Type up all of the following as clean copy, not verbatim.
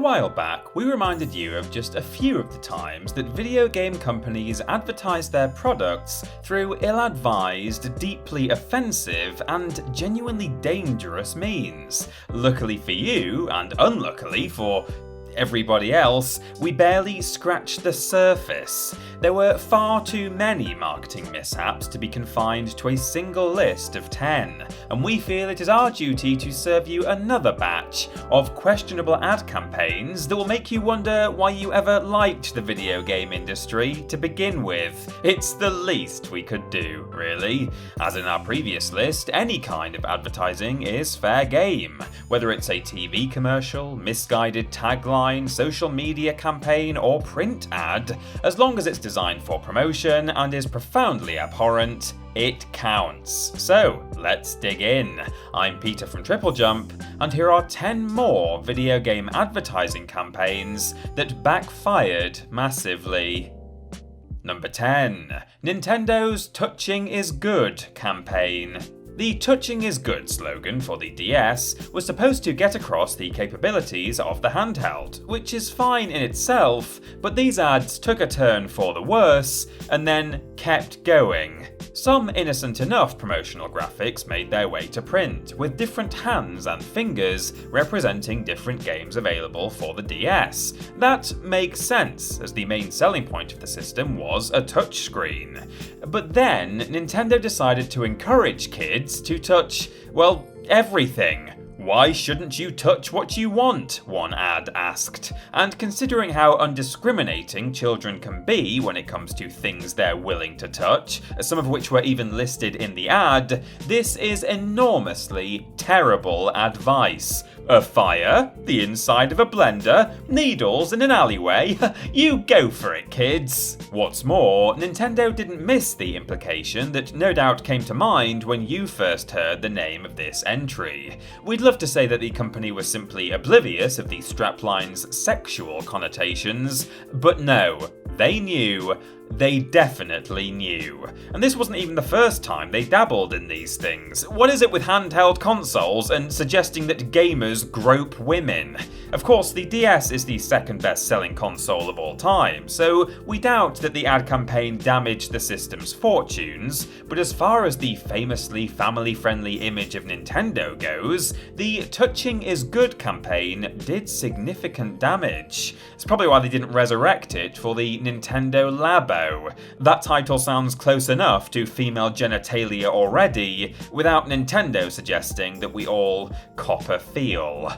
while back, we reminded you of just a few of the times that video game companies advertise their products through ill-advised, deeply offensive, and genuinely dangerous means. Luckily for you, and unluckily for everybody else, we barely scratched the surface. There were far too many marketing mishaps to be confined to a single list of 10, and we feel it is our duty to serve you another batch of questionable ad campaigns that will make you wonder why you ever liked the video game industry to begin with. It's the least we could do, really. As in our previous list, any kind of advertising is fair game, whether it's a TV commercial, misguided tagline, social media campaign, or print ad. As long as it's designed for promotion and is profoundly abhorrent, it counts. So, let's dig in. I'm Peter from TripleJump, and here are 10 more video game advertising campaigns that backfired massively. Number 10. Nintendo's Touching is Good campaign. The Touching is Good slogan for the DS was supposed to get across the capabilities of the handheld, which is fine in itself, but these ads took a turn for the worse and then kept going. Some innocent enough promotional graphics made their way to print, with different hands and fingers representing different games available for the DS. That makes sense, as the main selling point of the system was a touchscreen. But then, Nintendo decided to encourage kids to touch, well, everything. Why shouldn't you touch what you want? One ad asked. And considering how undiscriminating children can be when it comes to things they're willing to touch, some of which were even listed in the ad, this is enormously terrible advice. A fire, the inside of a blender, needles in an alleyway. You go for it, kids. What's more, Nintendo didn't miss the implication that no doubt came to mind when you first heard the name of this entry. We'd love to say that the company was simply oblivious of the strapline's sexual connotations, but no, they knew. They definitely knew. And this wasn't even the first time they dabbled in these things. What is it with handheld consoles and suggesting that gamers grope women? Of course, the DS is the second best-selling console of all time, so we doubt that the ad campaign damaged the system's fortunes, but as far as the famously family-friendly image of Nintendo goes, the Touching is Good campaign did significant damage. It's probably why they didn't resurrect it for the Nintendo Labo. That title sounds close enough to female genitalia already, without Nintendo suggesting that we all cop a feel.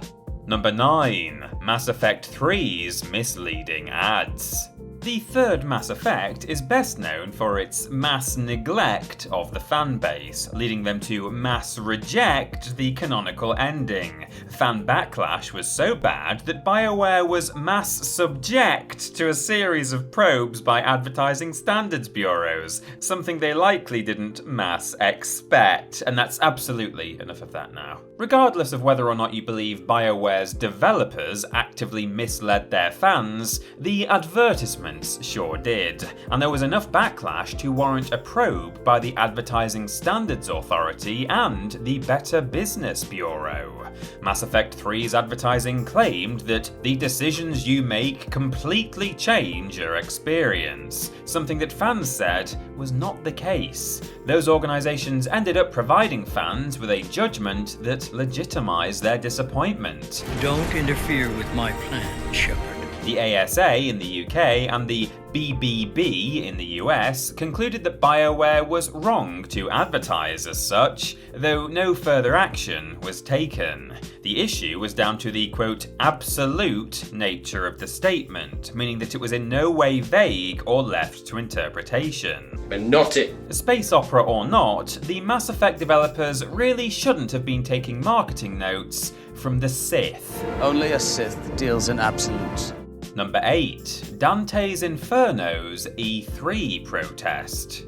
Number 9. Mass Effect 3's misleading ads. The third Mass Effect is best known for its mass neglect of the fanbase, leading them to mass reject the canonical ending. Fan backlash was so bad that BioWare was mass subject to a series of probes by advertising standards bureaus, something they likely didn't mass expect, and that's absolutely enough of that now. Regardless of whether or not you believe BioWare's developers actively misled their fans, the advertisements sure did, and there was enough backlash to warrant a probe by the Advertising Standards Authority and the Better Business Bureau. Mass Effect 3's advertising claimed that the decisions you make completely change your experience, something that fans said was not the case. Those organisations ended up providing fans with a judgment that legitimised their disappointment. Don't interfere with my plan, Shepard. The ASA in the UK and the BBB in the US concluded that BioWare was wrong to advertise as such, though no further action was taken. The issue was down to the, quote, absolute nature of the statement, meaning that it was in no way vague or left to interpretation. But not it. Space opera or not, the Mass Effect developers really shouldn't have been taking marketing notes from the Sith. Only a Sith deals in absolutes. Number 8. Dantes Inferno's E3 protest.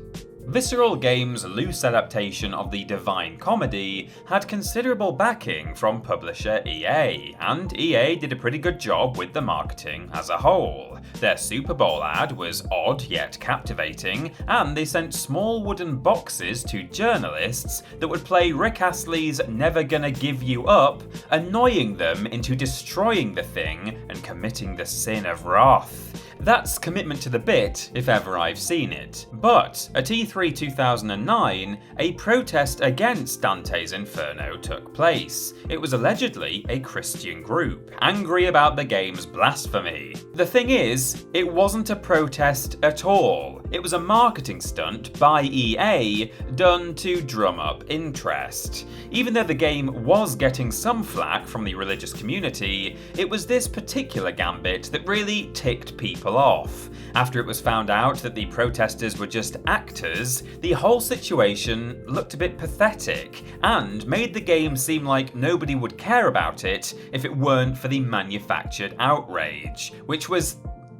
Visceral Games' loose adaptation of the Divine Comedy had considerable backing from publisher EA, and EA did a pretty good job with the marketing as a whole. Their Super Bowl ad was odd yet captivating, and they sent small wooden boxes to journalists that would play Rick Astley's Never Gonna Give You Up, annoying them into destroying the thing and committing the sin of wrath. That's commitment to the bit, if ever I've seen it. But at E3 2009, a protest against Dantes Inferno took place. It was allegedly a Christian group, angry about the game's blasphemy. The thing is, it wasn't a protest at all. It was a marketing stunt by EA done to drum up interest. Even though the game was getting some flack from the religious community, it was this particular gambit that really ticked people off. After it was found out that the protesters were just actors, the whole situation looked a bit pathetic and made the game seem like nobody would care about it if it weren't for the manufactured outrage, which was,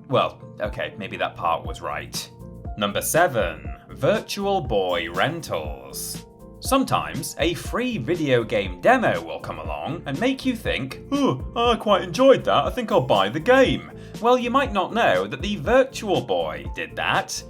well, okay, maybe that part was right. Number 7. Virtual Boy Rentals. Sometimes a free video game demo will come along and make you think, oh, I quite enjoyed that, I think I'll buy the game. Well, you might not know that the Virtual Boy did that.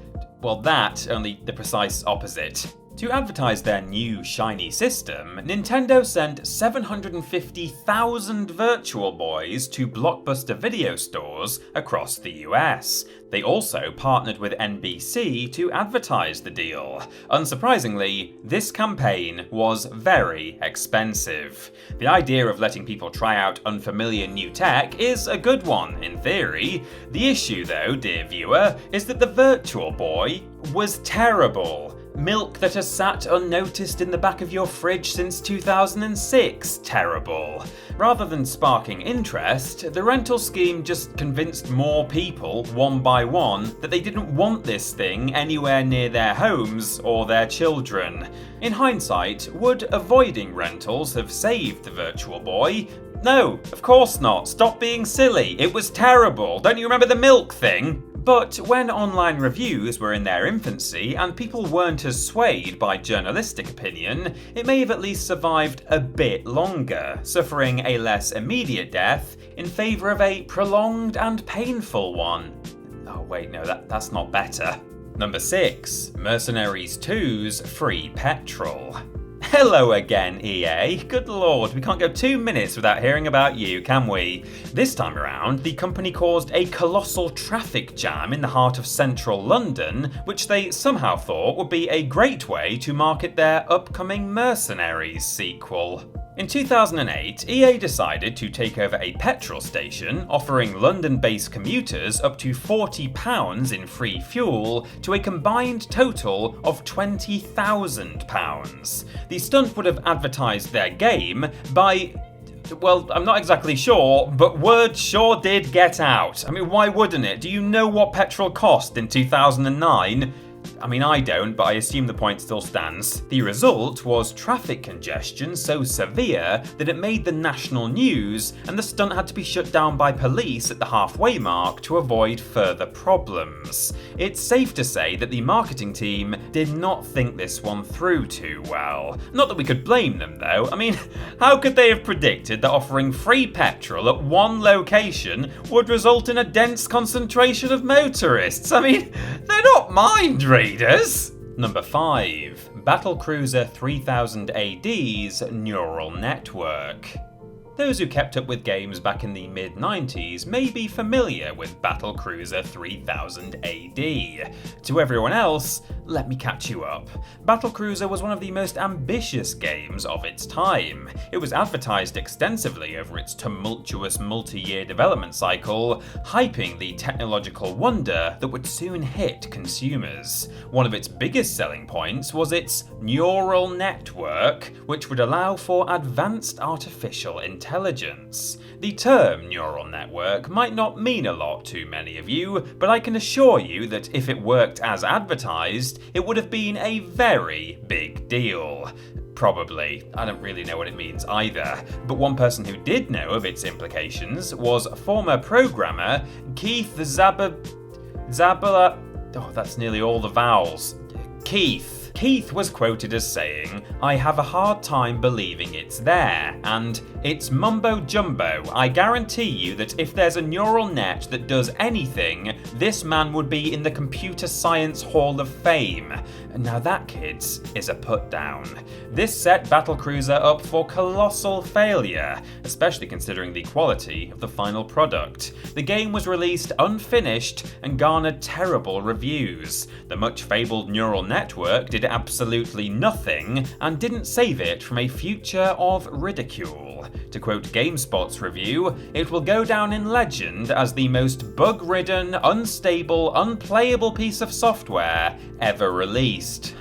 Well, that, only the precise opposite. To advertise their new shiny system, Nintendo sent 750,000 Virtual Boys to Blockbuster video stores across the US. They also partnered with NBC to advertise the deal. Unsurprisingly, this campaign was very expensive. The idea of letting people try out unfamiliar new tech is a good one, in theory. The issue though, dear viewer, is that the Virtual Boy was terrible. Milk that has sat unnoticed in the back of your fridge since 2006. Terrible. Rather than sparking interest, the rental scheme just convinced more people, one by one, that they didn't want this thing anywhere near their homes or their children. In hindsight, would avoiding rentals have saved the Virtual Boy? No, of course not. Stop being silly. It was terrible. Don't you remember the milk thing? But when online reviews were in their infancy and people weren't as swayed by journalistic opinion, it may have at least survived a bit longer, suffering a less immediate death in favour of a prolonged and painful one. Oh wait, no, that's not better. Number 6. Mercenaries 2's free petrol. Hello again, EA. Good lord, we can't go 2 minutes without hearing about you, can we? This time around, the company caused a colossal traffic jam in the heart of central London, which they somehow thought would be a great way to market their upcoming Mercenaries sequel. In 2008, EA decided to take over a petrol station, offering London-based commuters up to £40 in free fuel to a combined total of £20,000. The stunt would have advertised their game by, well, I'm not exactly sure, but word sure did get out. I mean, why wouldn't it? Do you know what petrol cost in 2009? I mean, I don't, but I assume the point still stands. The result was traffic congestion so severe that it made the national news, and the stunt had to be shut down by police at the halfway mark to avoid further problems. It's safe to say that the marketing team did not think this one through too well. Not that we could blame them though. I mean, how could they have predicted that offering free petrol at one location would result in a dense concentration of motorists? I mean, they're not mind readers. Number 5. Battlecruiser 3000 AD's neural network. Those who kept up with games back in the mid-90s may be familiar with Battlecruiser 3000 AD. To everyone else, let me catch you up. Battlecruiser was one of the most ambitious games of its time. It was advertised extensively over its tumultuous multi-year development cycle, hyping the technological wonder that would soon hit consumers. One of its biggest selling points was its neural network, which would allow for advanced artificial intelligence. The term neural network might not mean a lot to many of you, but I can assure you that if it worked as advertised, it would have been a very big deal. Probably. I don't really know what it means either. But one person who did know of its implications was former programmer Keith Zabala. Oh, that's nearly all the vowels. Keith was quoted as saying, "I have a hard time believing it's there," and "It's mumbo jumbo. I guarantee you that if there's a neural net that does anything, this man would be in the Computer Science Hall of Fame." Now that, kids, is a put down. This set Battlecruiser up for colossal failure, especially considering the quality of the final product. The game was released unfinished and garnered terrible reviews. The much fabled neural network did absolutely nothing and didn't save it from a future of ridicule. To quote GameSpot's review, "It will go down in legend as the most bug-ridden, unstable, unplayable piece of software ever released."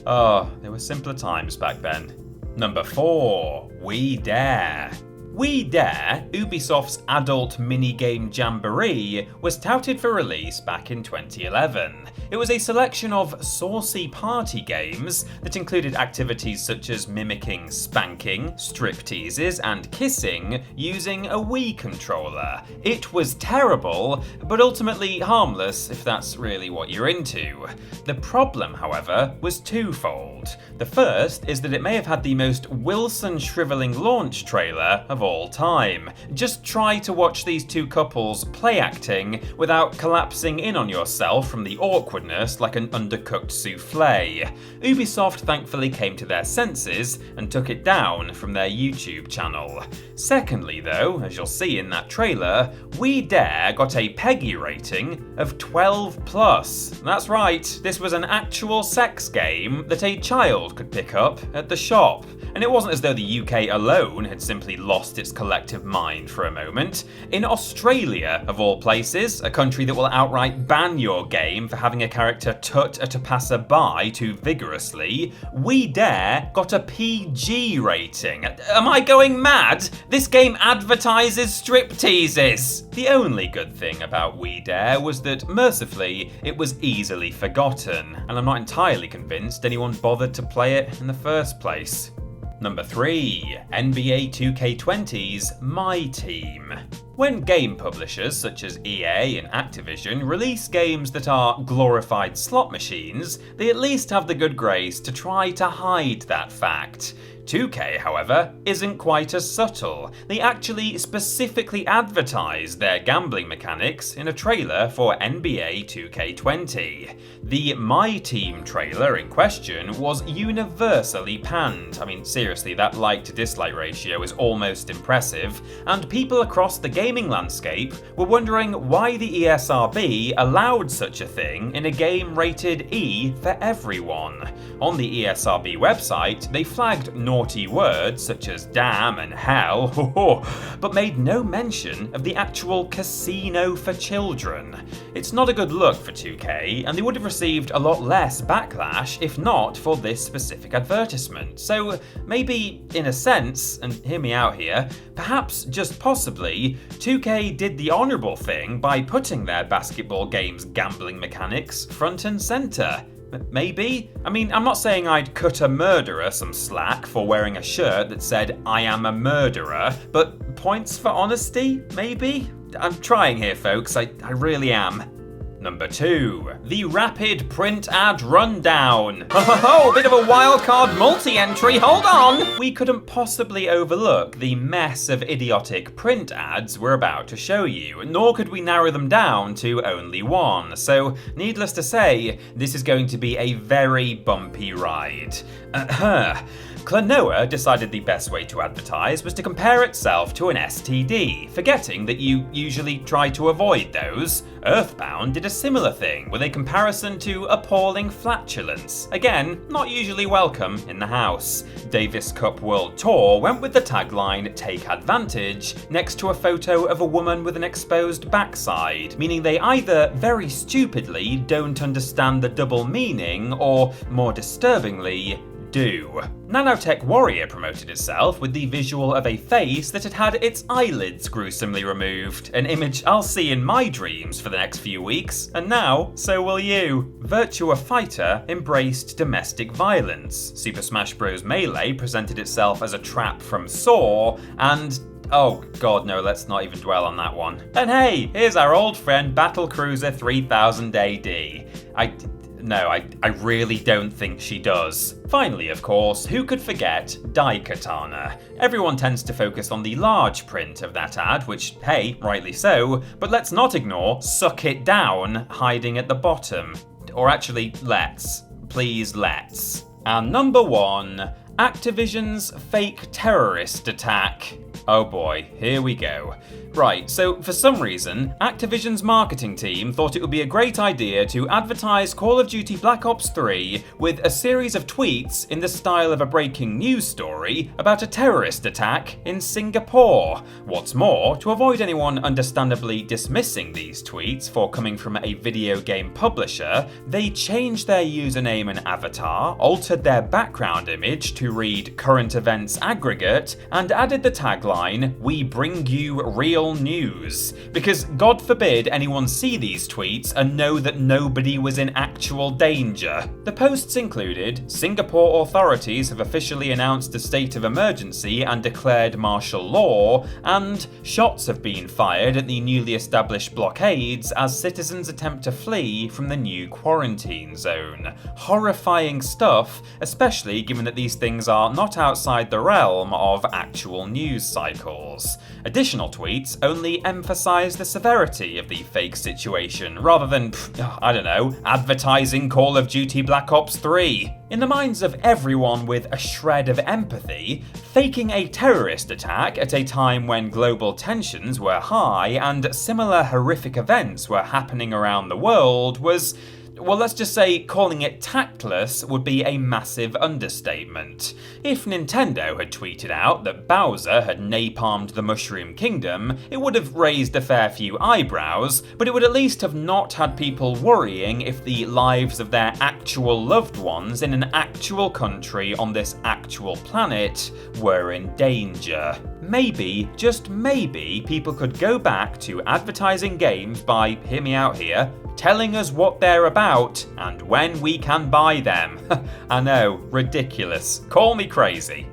Oh, there were simpler times back then. Number 4, WeDare. WeDare, Ubisoft's adult minigame jamboree, was touted for release back in 2011. It was a selection of saucy party games that included activities such as mimicking spanking, stripteases, and kissing using a Wii controller. It was terrible, but ultimately harmless if that's really what you're into. The problem, however, was twofold. The first is that it may have had the most Wilson shriveling launch trailer of all time. Just try to watch these two couples play acting without collapsing in on yourself from the awkwardness like an undercooked souffle. Ubisoft thankfully came to their senses and took it down from their YouTube channel. Secondly though, as you'll see in that trailer, WeDare got a PEGI rating of 12+. That's right, this was an actual sex game that a child could pick up at the shop. And it wasn't as though the UK alone had simply lost its collective mind for a moment. In Australia, of all places, a country that will outright ban your game for having a character tut at a passerby too vigorously, WeDare got a PG rating. Am I going mad? This game advertises stripteases! The only good thing about WeDare was that, mercifully, it was easily forgotten, and I'm not entirely convinced anyone bothered to play it in the first place. Number 3, NBA 2K20's My Team. When game publishers such as EA and Activision release games that are glorified slot machines, they at least have the good grace to try to hide that fact. 2K, however, isn't quite as subtle. They actually specifically advertised their gambling mechanics in a trailer for NBA 2K20. The My Team trailer in question was universally panned. I mean, seriously, that like to dislike ratio is almost impressive, and people across the gaming landscape were wondering why the ESRB allowed such a thing in a game rated E for everyone. On the ESRB website, they flagged naughty words such as damn and hell, but made no mention of the actual casino for children. It's not a good look for 2K, and they would have received a lot less backlash if not for this specific advertisement. So maybe, in a sense, and hear me out here, perhaps just possibly, 2K did the honourable thing by putting their basketball game's gambling mechanics front and centre. Maybe? I mean, I'm not saying I'd cut a murderer some slack for wearing a shirt that said, "I am a murderer," but points for honesty, maybe? I'm trying here, folks, I really am. Number 2, the Rapid Print Ad Rundown. Oh, a bit of a wildcard multi-entry, hold on! We couldn't possibly overlook the mess of idiotic print ads we're about to show you, nor could we narrow them down to only one. So, needless to say, this is going to be a very bumpy ride. Klonoa decided the best way to advertise was to compare itself to an STD, forgetting that you usually try to avoid those. Earthbound did a similar thing with a comparison to appalling flatulence. Again, not usually welcome in the house. Davis Cup World Tour went with the tagline "Take Advantage" next to a photo of a woman with an exposed backside, meaning they either very stupidly don't understand the double meaning or, more disturbingly, do. Nanotech Warrior promoted itself with the visual of a face that had had its eyelids gruesomely removed, an image I'll see in my dreams for the next few weeks, and now, so will you. Virtua Fighter embraced domestic violence. Super Smash Bros. Melee presented itself as a trap from Saw, and oh god no, let's not even dwell on that one. And hey, here's our old friend Battlecruiser 3000 AD. No, I really don't think she does. Finally, of course, who could forget Daikatana? Everyone tends to focus on the large print of that ad, which, hey, rightly so, but let's not ignore Suck It Down hiding at the bottom. Or actually, please let's. And number 1, Activision's fake terrorist attack. Oh boy, here we go. Right, so for some reason, Activision's marketing team thought it would be a great idea to advertise Call of Duty Black Ops 3 with a series of tweets in the style of a breaking news story about a terrorist attack in Singapore. What's more, to avoid anyone understandably dismissing these tweets for coming from a video game publisher, they changed their username and avatar, altered their background image to read Current Events Aggregate, and added the tagline, "We bring you real news," because God forbid anyone see these tweets and know that nobody was in actual danger. The posts included, Singapore authorities have officially announced a state of emergency and declared martial law, and shots have been fired at the newly established blockades as citizens attempt to flee from the new quarantine zone. Horrifying stuff, especially given that these things are not outside the realm of actual news cycles. Additional tweets only emphasize the severity of the fake situation, rather than, advertising Call of Duty Black Ops 3. In the minds of everyone with a shred of empathy, faking a terrorist attack at a time when global tensions were high and similar horrific events were happening around the world was, well, let's just say calling it tactless would be a massive understatement. If Nintendo had tweeted out that Bowser had napalmed the Mushroom Kingdom, it would have raised a fair few eyebrows, but it would at least have not had people worrying if the lives of their actual loved ones in an actual country on this actual planet were in danger. Maybe, just maybe, people could go back to advertising games by, hear me out here, telling us what they're about and when we can buy them. I know, ridiculous. Call me crazy.